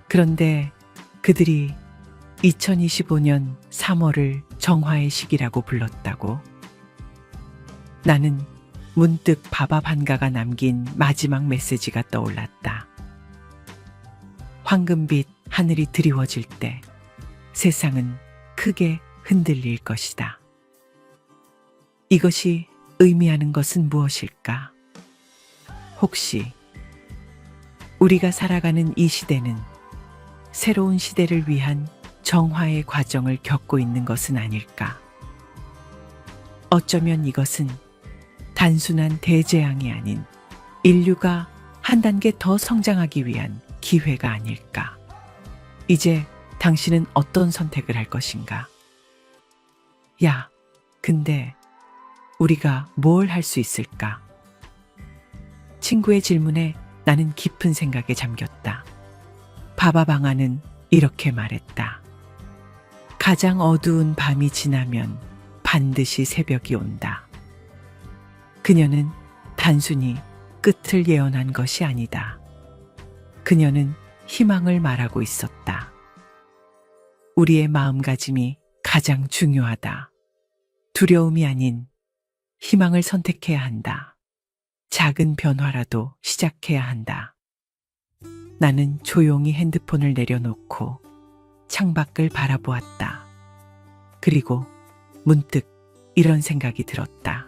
그런데 그들이 2025년 3월을 정화의 시기라고 불렀다고? 나는 문득 바바 반가가 남긴 마지막 메시지가 떠올랐다. 황금빛 하늘이 드리워질 때 세상은 크게 흔들릴 것이다. 이것이 의미하는 것은 무엇일까? 혹시 우리가 살아가는 이 시대는 새로운 시대를 위한 정화의 과정을 겪고 있는 것은 아닐까? 어쩌면 이것은 단순한 대재앙이 아닌 인류가 한 단계 더 성장하기 위한 기회가 아닐까? 이제 당신은 어떤 선택을 할 것인가? 야, 근데 우리가 뭘 할 수 있을까? 친구의 질문에 나는 깊은 생각에 잠겼다. 바바방아는 이렇게 말했다. 가장 어두운 밤이 지나면 반드시 새벽이 온다. 그녀는 단순히 끝을 예언한 것이 아니다. 그녀는 희망을 말하고 있었다. 우리의 마음가짐이 가장 중요하다. 두려움이 아닌 희망을 선택해야 한다. 작은 변화라도 시작해야 한다. 나는 조용히 핸드폰을 내려놓고 창밖을 바라보았다. 그리고 문득 이런 생각이 들었다.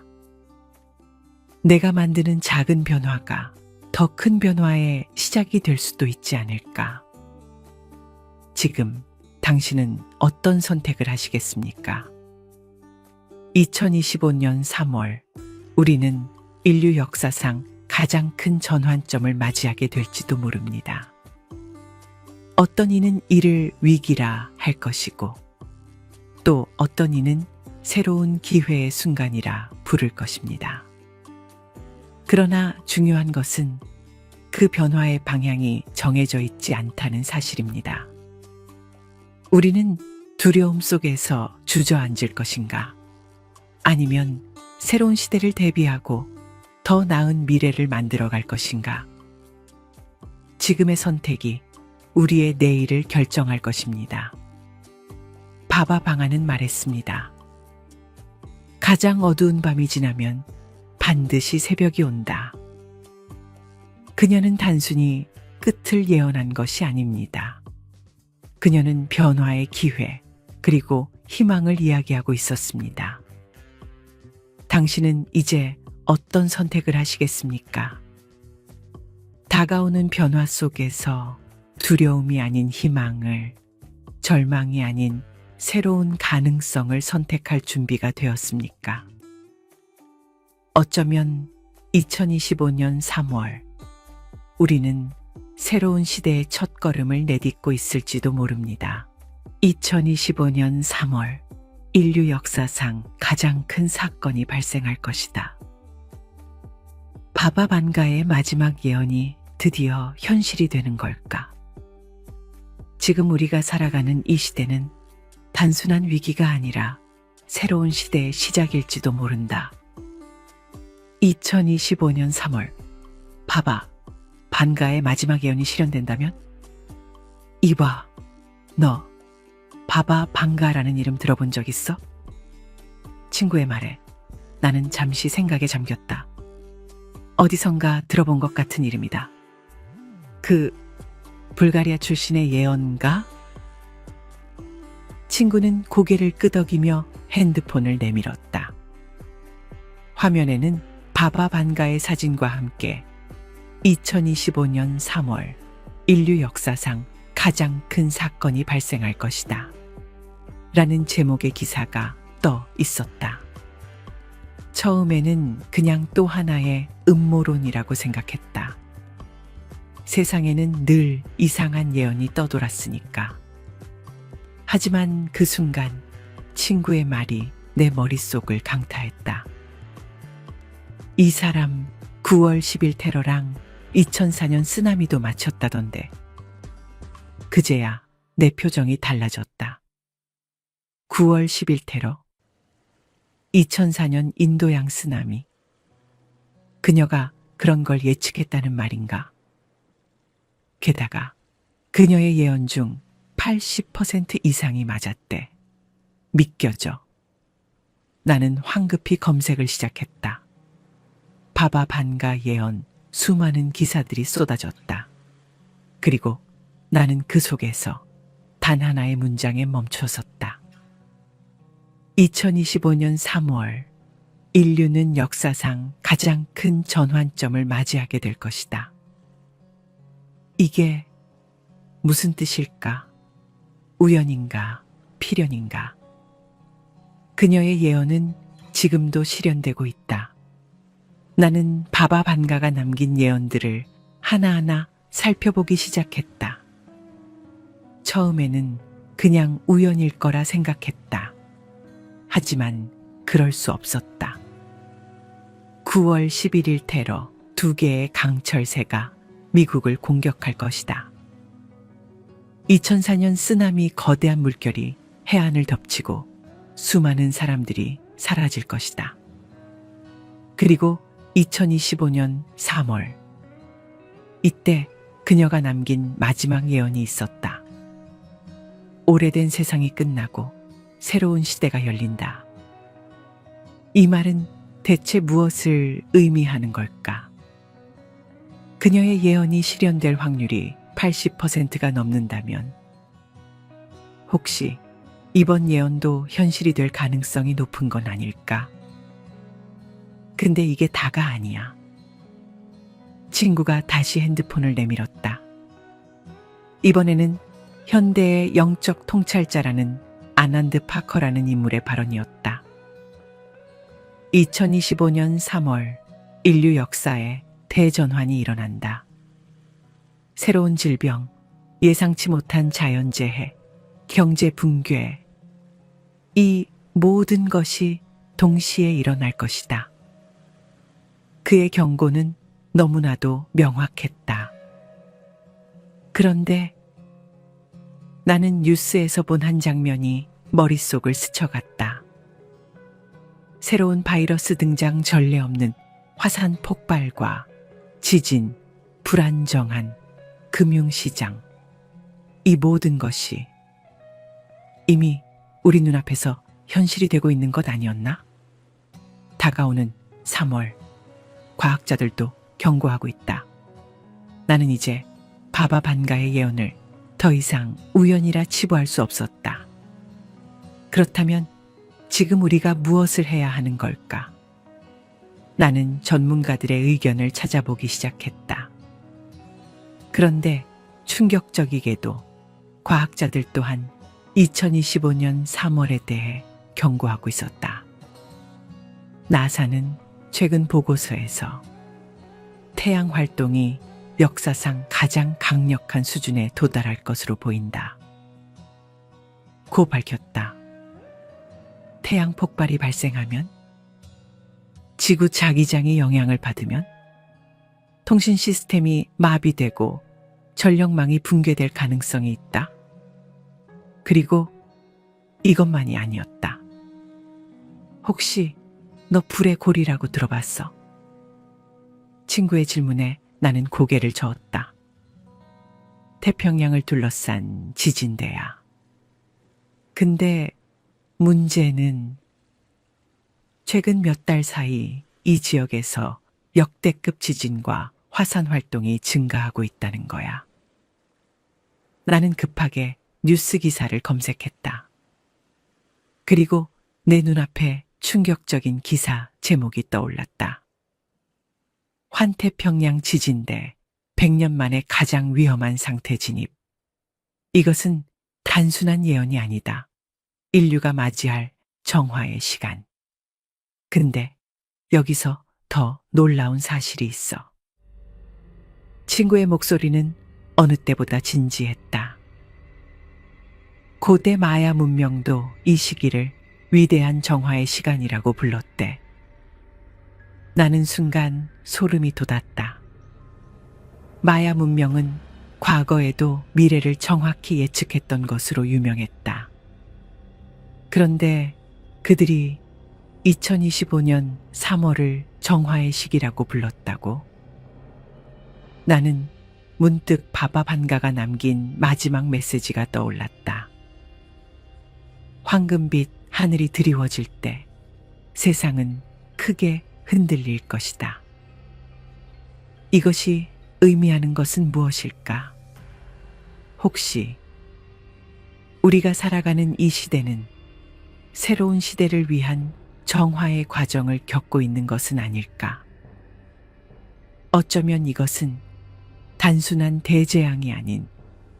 내가 만드는 작은 변화가 더 큰 변화의 시작이 될 수도 있지 않을까? 지금 당신은 어떤 선택을 하시겠습니까? 2025년 3월, 우리는 인류 역사상 가장 큰 전환점을 맞이하게 될지도 모릅니다. 어떤 이는 이를 위기라 할 것이고, 또 어떤 이는 새로운 기회의 순간이라 부를 것입니다. 그러나 중요한 것은 그 변화의 방향이 정해져 있지 않다는 사실입니다. 우리는 두려움 속에서 주저앉을 것인가? 아니면 새로운 시대를 대비하고 더 나은 미래를 만들어 갈 것인가? 지금의 선택이 우리의 내일을 결정할 것입니다. 바바방아는 말했습니다. 가장 어두운 밤이 지나면 반드시 새벽이 온다. 그녀는 단순히 끝을 예언한 것이 아닙니다. 그녀는 변화의 기회, 그리고 희망을 이야기하고 있었습니다. 당신은 이제 어떤 선택을 하시겠습니까? 다가오는 변화 속에서 두려움이 아닌 희망을, 절망이 아닌 새로운 가능성을 선택할 준비가 되었습니까? 어쩌면 2025년 3월, 우리는 새로운 시대의 첫걸음을 내딛고 있을지도 모릅니다. 2025년 3월, 인류 역사상 가장 큰 사건이 발생할 것이다. 바바반가의 마지막 예언이 드디어 현실이 되는 걸까? 지금 우리가 살아가는 이 시대는 단순한 위기가 아니라 새로운 시대의 시작일지도 모른다. 2025년 3월, 바바 반가의 마지막 예언이 실현된다면? 이봐, 너 바바 반가라는 이름 들어본 적 있어? 친구의 말에 나는 잠시 생각에 잠겼다. 어디선가 들어본 것 같은 이름이다. 그 불가리아 출신의 예언가? 친구는 고개를 끄덕이며 핸드폰을 내밀었다. 화면에는 바바 반가의 사진과 함께 2025년 3월 인류 역사상 가장 큰 사건이 발생할 것이다. 라는 제목의 기사가 떠 있었다. 처음에는 그냥 또 하나의 음모론이라고 생각했다. 세상에는 늘 이상한 예언이 떠돌았으니까. 하지만 그 순간 친구의 말이 내 머릿속을 강타했다. 이 사람 9월 10일 테러랑 2004년 쓰나미도 맞췄다던데. 그제야 내 표정이 달라졌다. 9월 10일 테러, 2004년 인도양 쓰나미. 그녀가 그런 걸 예측했다는 말인가? 게다가 그녀의 예언 중 80% 이상이 맞았대. 믿겨져. 나는 황급히 검색을 시작했다. 바바 반가 예언 수많은 기사들이 쏟아졌다. 그리고 나는 그 속에서 단 하나의 문장에 멈춰섰다. 2025년 3월 인류는 역사상 가장 큰 전환점을 맞이하게 될 것이다. 이게 무슨 뜻일까? 우연인가? 필연인가? 그녀의 예언은 지금도 실현되고 있다. 나는 바바 반가가 남긴 예언들을 하나하나 살펴보기 시작했다. 처음에는 그냥 우연일 거라 생각했다. 하지만 그럴 수 없었다. 9월 11일 테러 2개의 강철새가 미국을 공격할 것이다. 2004년 쓰나미 거대한 물결이 해안을 덮치고 수많은 사람들이 사라질 것이다. 그리고 2025년 3월, 이때 그녀가 남긴 마지막 예언이 있었다. 오래된 세상이 끝나고 새로운 시대가 열린다. 이 말은 대체 무엇을 의미하는 걸까? 그녀의 예언이 실현될 확률이 80%가 넘는다면 혹시 이번 예언도 현실이 될 가능성이 높은 건 아닐까? 근데 이게 다가 아니야. 친구가 다시 핸드폰을 내밀었다. 이번에는 현대의 영적 통찰자라는 아난드 파커라는 인물의 발언이었다. 2025년 3월 인류 역사에 대전환이 일어난다. 새로운 질병, 예상치 못한 자연재해, 경제 붕괴, 이 모든 것이 동시에 일어날 것이다. 그의 경고는 너무나도 명확했다. 그런데 나는 뉴스에서 본 한 장면이 머릿속을 스쳐갔다. 새로운 바이러스 등장 전례 없는 화산 폭발과 지진, 불안정한 금융시장, 이 모든 것이 이미 우리 눈앞에서 현실이 되고 있는 것 아니었나? 다가오는 3월, 과학자들도 경고하고 있다. 나는 이제 바바 반가의 예언을 더 이상 우연이라 치부할 수 없었다. 그렇다면 지금 우리가 무엇을 해야 하는 걸까? 나는 전문가들의 의견을 찾아보기 시작했다. 그런데 충격적이게도 과학자들 또한 2025년 3월에 대해 경고하고 있었다. 나사는 최근 보고서에서 태양 활동이 역사상 가장 강력한 수준에 도달할 것으로 보인다. 고 밝혔다. 태양 폭발이 발생하면, 지구 자기장이 영향을 받으면, 통신 시스템이 마비되고 전력망이 붕괴될 가능성이 있다. 그리고 이것만이 아니었다. 혹시 너 불의 골이라고 들어봤어? 친구의 질문에 나는 고개를 저었다. 태평양을 둘러싼 지진대야. 근데 문제는 최근 몇 달 사이 이 지역에서 역대급 지진과 화산 활동이 증가하고 있다는 거야. 나는 급하게 뉴스 기사를 검색했다. 그리고 내 눈앞에 충격적인 기사 제목이 떠올랐다. 환태평양 지진대 100년 만에 가장 위험한 상태 진입. 이것은 단순한 예언이 아니다. 인류가 맞이할 정화의 시간. 근데 여기서 더 놀라운 사실이 있어. 친구의 목소리는 어느 때보다 진지했다. 고대 마야 문명도 이 시기를 위대한 정화의 시간이라고 불렀대. 나는 순간 소름이 돋았다. 마야 문명은 과거에도 미래를 정확히 예측했던 것으로 유명했다. 그런데 그들이 2025년 3월을 정화의 시기라고 불렀다고? 나는 문득 바바 반가가 남긴 마지막 메시지가 떠올랐다. 황금빛 하늘이 드리워질 때 세상은 크게 흔들릴 것이다. 이것이 의미하는 것은 무엇일까? 혹시 우리가 살아가는 이 시대는 새로운 시대를 위한 정화의 과정을 겪고 있는 것은 아닐까? 어쩌면 이것은 단순한 대재앙이 아닌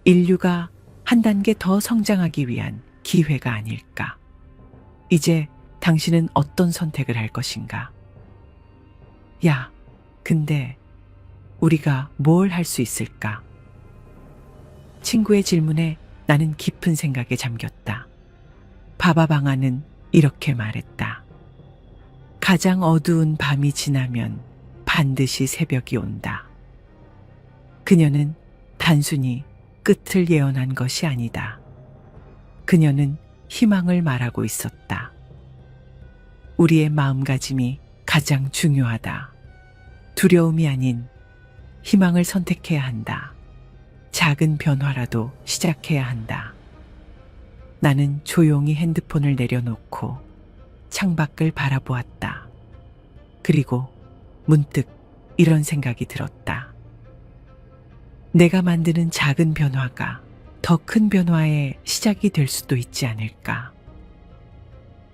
인류가 한 단계 더 성장하기 위한 기회가 아닐까? 이제 당신은 어떤 선택을 할 것인가? 야, 근데 우리가 뭘 할 수 있을까? 친구의 질문에 나는 깊은 생각에 잠겼다. 바바방아는 이렇게 말했다. 가장 어두운 밤이 지나면 반드시 새벽이 온다. 그녀는 단순히 끝을 예언한 것이 아니다. 그녀는 희망을 말하고 있었다. 우리의 마음가짐이 가장 중요하다. 두려움이 아닌 희망을 선택해야 한다. 작은 변화라도 시작해야 한다. 나는 조용히 핸드폰을 내려놓고 창밖을 바라보았다. 그리고 문득 이런 생각이 들었다. 내가 만드는 작은 변화가 더 큰 변화의 시작이 될 수도 있지 않을까?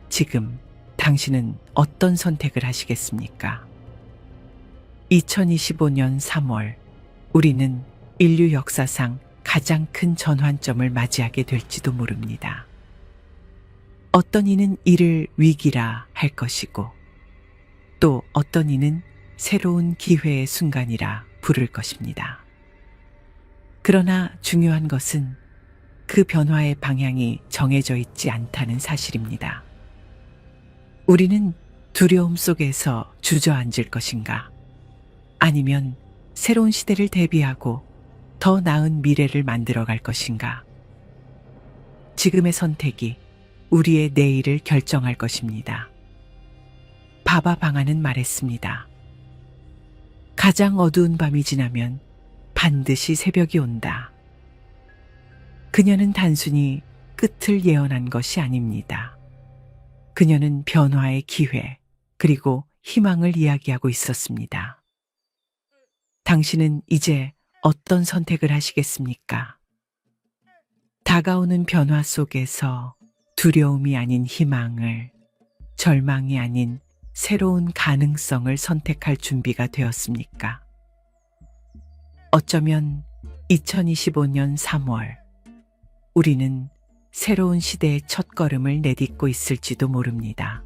지금 당신은 어떤 선택을 하시겠습니까? 2025년 3월, 우리는 인류 역사상 가장 큰 전환점을 맞이하게 될지도 모릅니다. 어떤 이는 이를 위기라 할 것이고, 또 어떤 이는 새로운 기회의 순간이라 부를 것입니다. 그러나 중요한 것은 그 변화의 방향이 정해져 있지 않다는 사실입니다. 우리는 두려움 속에서 주저앉을 것인가? 아니면 새로운 시대를 대비하고 더 나은 미래를 만들어 갈 것인가? 지금의 선택이 우리의 내일을 결정할 것입니다. 바바 방아는 말했습니다. 가장 어두운 밤이 지나면 반드시 새벽이 온다. 그녀는 단순히 끝을 예언한 것이 아닙니다. 그녀는 변화의 기회, 그리고 희망을 이야기하고 있었습니다. 당신은 이제 어떤 선택을 하시겠습니까? 다가오는 변화 속에서 두려움이 아닌 희망을, 절망이 아닌 새로운 가능성을 선택할 준비가 되었습니까? 어쩌면 2025년 3월, 우리는 새로운 시대의 첫걸음을 내딛고 있을지도 모릅니다.